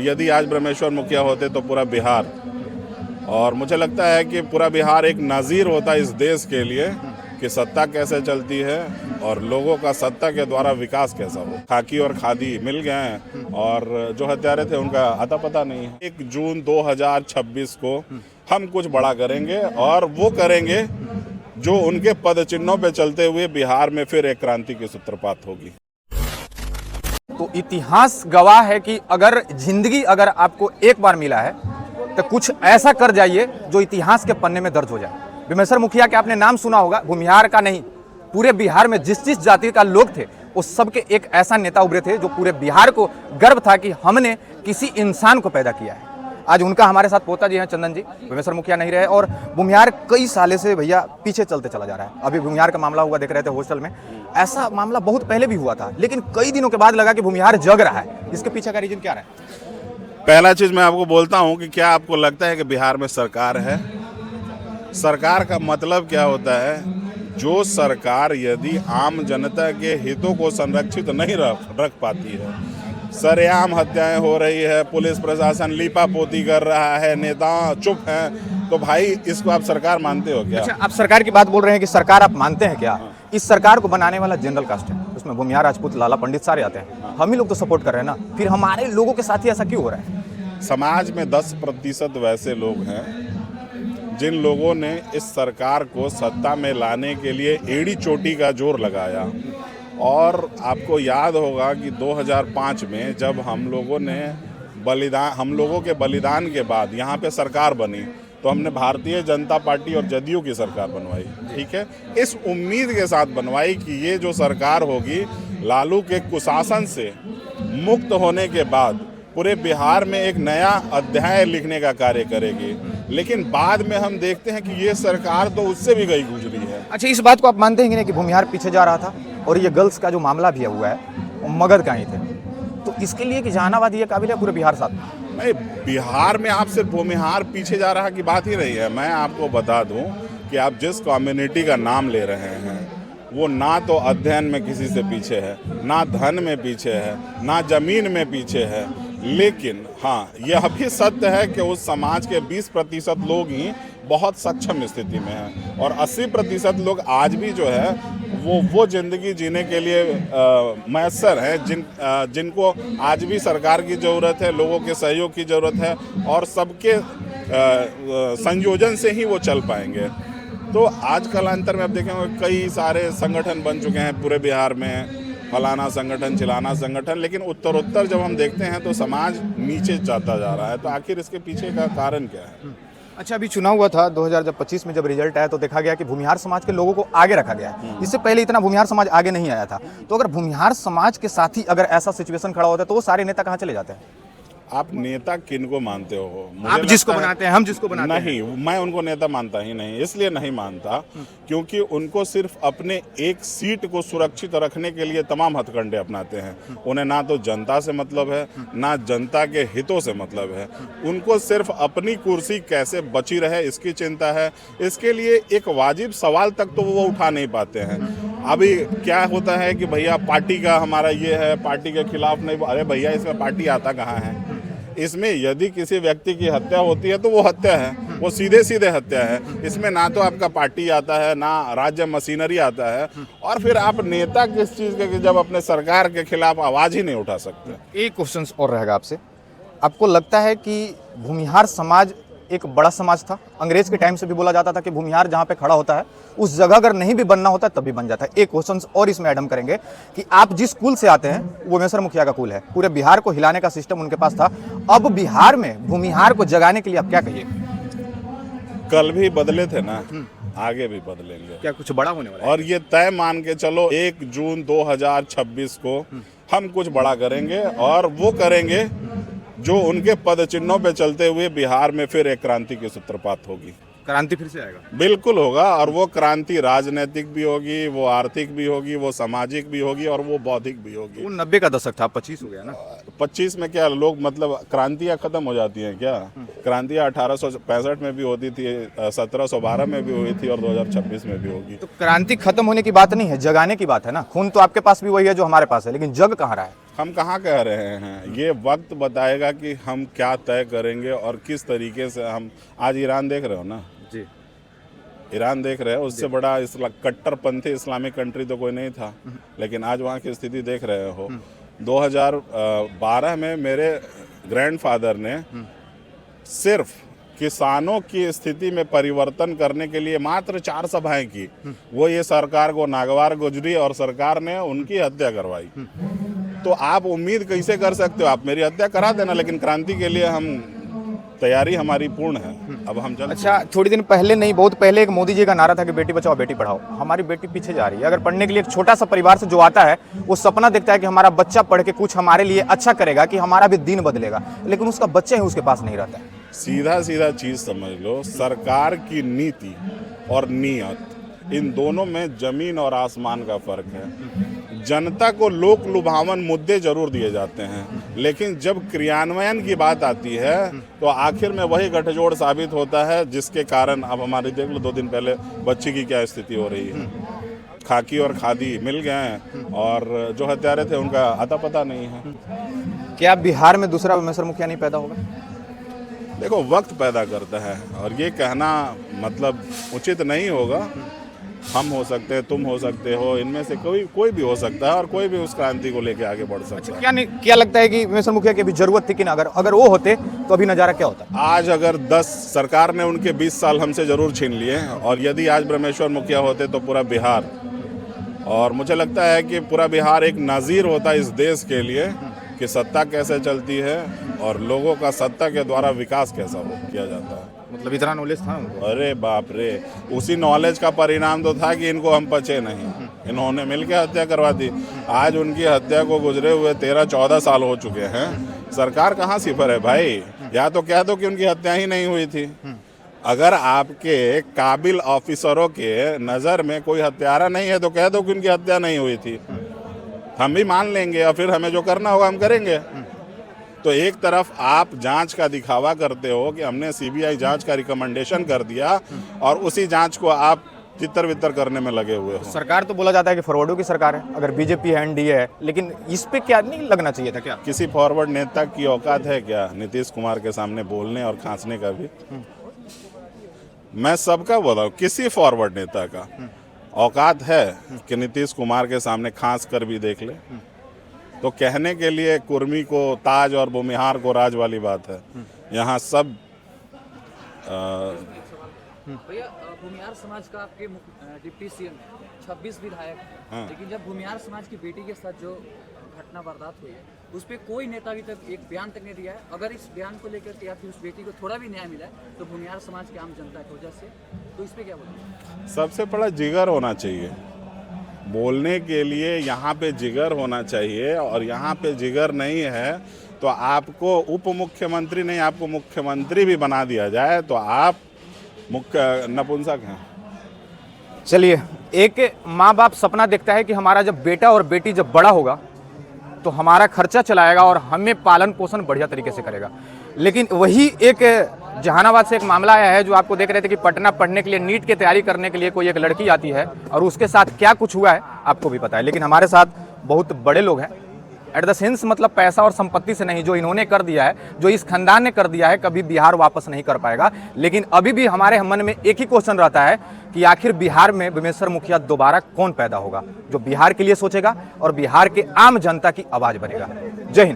यदि आज ब्रह्मेश्वर मुखिया होते तो पूरा बिहार, और मुझे लगता है कि पूरा बिहार एक नज़ीर होता इस देश के लिए कि सत्ता कैसे चलती है और लोगों का सत्ता के द्वारा विकास कैसा हो। खाकी और खादी मिल गए हैं और जो हत्यारे थे उनका अता पता नहीं है। 1 जून 2026 को हम कुछ बड़ा करेंगे और वो करेंगे जो उनके पद चिन्हों पे चलते हुए बिहार में फिर एक क्रांति की सूत्रपात होगी। तो इतिहास गवाह है कि अगर जिंदगी अगर आपको एक बार मिला है तो कुछ ऐसा कर जाइए जो इतिहास के पन्ने में दर्ज हो जाए। ब्रह्मेश्वर मुखिया के आपने नाम सुना होगा, भूमिहार का नहीं, पूरे बिहार में जिस जिस जाति का लोग थे उस सबके एक ऐसा नेता उभरे थे जो पूरे बिहार को गर्व था कि हमने किसी इंसान को पैदा किया है। आज उनका हमारे साथ पोता जी हैं चंदन जी, ब्रह्मेश्वर मुखिया नहीं रहे और भूमिहार कई साले से भैया पीछे चलते चला जा रहा है। अभी भूमिहार का मामला हुआ, देख रहे थे हॉस्टल में, ऐसा मामला बहुत पहले भी हुआ था, लेकिन कई दिनों के बाद लगा कि भूमिहार जग रहा है। इसके पीछे का रीजन क्या रहा है? पहला चीज मैं आपको बोलता हूं कि क्या आपको लगता है कि बिहार में सरकार है? सरकार का मतलब क्या होता है? जो सरकार यदि आम जनता के हितों को संरक्षित नहीं रख पाती है, सरेआम हत्याएं हो रही है, पुलिस प्रशासन लीपापोती कर रहा है, नेता चुप हैं, तो भाई इसको आप सरकार मानते हो क्या? अच्छा, आप सरकार की बात बोल रहे हैं कि सरकार आप मानते हैं क्या? इस सरकार को बनाने वाला जनरल कास्ट है, उसमें भूमिहार, राजपूत, लाला, पंडित सारे आते हैं। हम ही लोग तो सपोर्ट कर रहे हैं ना, फिर हमारे लोगों के साथ ही ऐसा क्यों हो रहा है? समाज में 10% वैसे लोग हैं जिन लोगों ने इस सरकार को सत्ता में लाने के लिए एड़ी चोटी का जोर लगाया। और आपको याद होगा कि 2005 में जब हम लोगों के बलिदान के बाद यहाँ पे सरकार बनी तो हमने भारतीय जनता पार्टी और जदयू की सरकार बनवाई, ठीक है, इस उम्मीद के साथ बनवाई कि ये जो सरकार होगी लालू के कुशासन से मुक्त होने के बाद पूरे बिहार में एक नया अध्याय लिखने का कार्य करेगी। लेकिन बाद में हम देखते हैं कि ये सरकार तो उससे भी गई गुजरी है। अच्छा, इस बात को आप मानते हैं कि नहीं कि भूमिहार पीछे जा रहा था और ये गर्ल्स का जो मामला भी हुआ है वो मगध का ही थे, तो इसके लिए कि जहानाबाद ये काबिल है पूरे बिहार साथ? नहीं, बिहार में आप सिर्फ भूमिहार पीछे जा रहा की बात ही नहीं है। मैं आपको बता दूं कि आप जिस कम्युनिटी का नाम ले रहे हैं वो ना तो अध्ययन में किसी से पीछे है, ना धन में पीछे है, ना जमीन में पीछे है, लेकिन हाँ यह भी सत्य है कि उस समाज के 20% लोग ही बहुत सक्षम स्थिति में हैं और 80% लोग आज भी जो है वो ज़िंदगी जीने के लिए मैसर हैं जिनको आज भी सरकार की ज़रूरत है, लोगों के सहयोग की ज़रूरत है और सबके संयोजन से ही वो चल पाएंगे। तो आजकल अंतर में आप देखेंगे कई सारे संगठन बन चुके हैं पूरे बिहार में, फलाना संगठन चिलाना संगठन, लेकिन उत्तरोत्तर जब हम देखते हैं तो समाज नीचे जाता जा रहा है। तो आखिर इसके पीछे का कारण क्या है? अच्छा, अभी चुनाव हुआ था 2025 में, जब रिजल्ट आया तो देखा गया कि भूमिहार समाज के लोगों को आगे रखा गया है। इससे पहले इतना भूमिहार समाज आगे नहीं आया था। तो अगर भूमिहार समाज के साथ ही अगर ऐसा सिचुएशन खड़ा होता है तो वो सारे नेता कहाँ चले जाते हैं? आप नेता किनको मानते हो? आप जिसको बनाते हैं, हम जिसको बनाते हैं। नहीं, मैं उनको नेता मानता ही नहीं। इसलिए नहीं मानता क्योंकि उनको सिर्फ अपने एक सीट को सुरक्षित रखने के लिए तमाम हथकंडे अपनाते हैं। उन्हें ना तो जनता से मतलब है, ना जनता के हितों से मतलब है। उनको सिर्फ अपनी कुर्सी कैसे बची रहे इसकी चिंता है। इसके लिए एक वाजिब सवाल तक तो वो उठा नहीं पाते हैं। अभी क्या होता है कि भैया पार्टी का हमारा ये है, पार्टी के खिलाफ नहीं। अरे भैया, इसमें पार्टी आता कहाँ है? इसमें यदि किसी व्यक्ति की हत्या होती है तो वो हत्या है, वो सीधे सीधे हत्या है। इसमें ना तो आपका पार्टी आता है, ना राज्य मशीनरी आता है, और फिर आप नेता किस चीज़ के जब अपने सरकार के खिलाफ आवाज़ ही नहीं उठा सकते। एक क्वेश्चन और रहेगा आपसे, आपको लगता है कि भूमिहार समाज एक बड़ा समाज था? अंग्रेज के टाइम से भी बोला जाता था कि भूमिहार जहाँ पे खड़ा होता है उस जगह अगर नहीं भी बनना होता तब भी बन जाता है। एक क्वेश्चन और इसमें ऐड करेंगे कि आप जिस कुल से आते हैं वो ब्रह्मेश्वर मुखिया का कुल है, पूरे बिहार को हिलाने का सिस्टम उनके पास था। अब बिहार में भूमिहार को जगाने के लिए आप क्या कहिए? कल भी बदले थे ना, आगे भी बदलेंगे। क्या कुछ बड़ा होने वाला है? और ये तय मान के चलो 1 जून 2026 को हम कुछ बड़ा करेंगे और वो करेंगे जो उनके पद चिन्हों पे चलते हुए बिहार में फिर एक क्रांति की सूत्रपात होगी। क्रांति फिर से आएगा? बिल्कुल होगा, और वो क्रांति राजनीतिक भी होगी, वो आर्थिक भी होगी, वो सामाजिक भी होगी और वो बौद्धिक भी होगी। वो 90 का दशक था, 25 हो गया ना। 25 में क्या लोग मतलब क्रांतियाँ खत्म हो जाती हैं क्या? क्रांतियाँ 1865 में भी होती थी, 1712 में भी हुई थी और 2026 में भी होगी। तो क्रांति खत्म होने की बात नहीं है, जगाने की बात है ना। खून तो आपके पास भी वही है जो हमारे पास है, लेकिन जग कहाँ रहा है? हम कहाँ कह रहे हैं, ये वक्त बताएगा कि हम क्या तय करेंगे और किस तरीके से हम। आज ईरान देख रहे हो ना जी, ईरान देख रहे हो, उससे बड़ा कट्टरपंथी इस्लामिक कंट्री तो कोई नहीं था, लेकिन आज वहाँ की स्थिति देख रहे हो। 2012 में मेरे ग्रैंडफादर ने सिर्फ किसानों की स्थिति में परिवर्तन करने के लिए मात्र 4 सभाएं की, वो ये सरकार को नागवार गुजरी और सरकार ने उनकी हत्या करवाई। तो आप उम्मीद कैसे कर सकते हो, आप मेरी हत्या करा देना, लेकिन क्रांति के लिए हम तैयारी हमारी पूर्ण है। अब हम जल्द। अच्छा, थोड़ी दिन पहले नहीं, बहुत पहले एक मोदी जी का नारा था कि बेटी बचाओ बेटी पढ़ाओ। हमारी बेटी पीछे जा रही है। अगर पढ़ने के लिए एक छोटा सा परिवार से जो आता है, वो सपना देखता है कि हमारा बच्चा पढ़ के कुछ हमारे लिए अच्छा करेगा, कि हमारा भी दिन बदलेगा, लेकिन उसका बच्चा ही उसके पास नहीं रहता है। सीधा सीधा चीज समझ लो, सरकार की नीति और नीयत, इन दोनों में जमीन और आसमान का फर्क है। जनता को लोक लुभावन मुद्दे जरूर दिए जाते हैं, लेकिन जब क्रियान्वयन की बात आती है तो आखिर में वही गठजोड़ साबित होता है, जिसके कारण अब हमारी देख लो 2 दिन पहले बच्ची की क्या स्थिति हो रही है। खाकी और खादी मिल गए हैं और जो हत्यारे थे उनका अता पता नहीं है। क्या बिहार में दूसरा बेमेसर मुखिया नहीं पैदा होगा? देखो, वक्त पैदा करता है और ये कहना मतलब उचित नहीं होगा। हम हो सकते हैं, तुम हो सकते हो, इनमें से कोई भी हो सकता है और कोई भी उस क्रांति को लेके आगे बढ़ सकता है। क्या लगता है कि बेमेसर मुखिया की अभी जरूरत थी कि ना? अगर वो होते तो अभी नजारा क्या होता? आज अगर 10 सरकार ने उनके 20 साल हमसे जरूर छीन लिए, और यदि आज ब्रह्मेश्वर मुखिया होते तो पूरा बिहार, और मुझे लगता है कि पूरा बिहार एक नज़ीर होता इस देश के लिए कि सत्ता कैसे चलती है और लोगों का सत्ता के द्वारा विकास कैसा किया जाता है। मतलब इतना नॉलेज था उनको? अरे बाप रे, उसी नॉलेज का परिणाम तो था कि इनको हम पचे नहीं, इन्होंने मिलकर हत्या करवा दी। आज उनकी हत्या को गुजरे हुए 13-14 साल हो चुके हैं। सरकार कहाँ सिफर है भाई? या तो कह दो कि उनकी हत्या ही नहीं हुई थी। अगर आपके काबिल ऑफिसरों के नज़र में कोई हत्यारा नहीं है तो कह दो कि उनकी हत्या नहीं हुई थी, हम भी मान लेंगे और फिर हमें जो करना होगा हम करेंगे। तो एक तरफ आप जांच का दिखावा करते हो कि हमने सीबीआई जांच का रिकमेंडेशन कर दिया और उसी जांच को आप तितर बितर करने में लगे हुए हो। सरकार तो बोला जाता है कि फॉरवर्डों की सरकार है, अगर बीजेपी है, एनडीए है, लेकिन इस पे क्या नहीं लगना चाहिए था क्या? किसी फॉरवर्ड नेता की औकात है क्या नीतीश कुमार के सामने बोलने और खांसने का भी? मैं सबका बोल रहा हूँ, किसी फॉरवर्ड नेता का औकात है कि नीतीश कुमार के सामने खांस कर भी देख ले? तो कहने के लिए कुर्मी को ताज और भूमिहार को राज वाली बात है। यहाँ सब भैया, भूमिहार समाज का आपके डिप्टी सीएम 26 विधायक, लेकिन जब भूमिहार समाज की बेटी के साथ जो घटना वारदात हुई है, उस पर कोई नेता अभी तक एक बयान तक नहीं दिया है। अगर इस बयान को लेकर के या फिर उस बेटी को थोड़ा भी न्याय मिला है तो भूमिहार समाज की आम जनता की वजह से, तो इस पर क्या बोलेंगे? सबसे बड़ा जिगर होना चाहिए बोलने के लिए, यहाँ पे जिगर होना चाहिए, और यहाँ पे जिगर नहीं है तो आपको उप मुख्यमंत्री नहीं, आपको मुख्यमंत्री भी बना दिया जाए तो आप मुख्य नपुंसक हैं। चलिए, एक माँ बाप सपना देखता है कि हमारा जब बेटा और बेटी जब बड़ा होगा तो हमारा खर्चा चलाएगा और हमें पालन पोषण बढ़िया तरीके से करेगा, लेकिन वही एक जहानाबाद से एक मामला आया है जो आपको देख रहे थे कि पटना पढ़ने के लिए, नीट की तैयारी करने के लिए कोई एक लड़की आती है और उसके साथ क्या कुछ हुआ है आपको भी पता है। लेकिन हमारे साथ बहुत बड़े लोग हैं, एट द सेंस मतलब पैसा और संपत्ति से नहीं, जो इन्होंने कर दिया है, जो इस खानदान ने कर दिया है, कभी बिहार वापस नहीं कर पाएगा। लेकिन अभी भी हमारे मन में एक ही क्वेश्चन रहता है कि आखिर बिहार में बेमेसर मुखिया दोबारा कौन पैदा होगा, जो बिहार के लिए सोचेगा और बिहार के आम जनता की आवाज बनेगा। जय हिंद।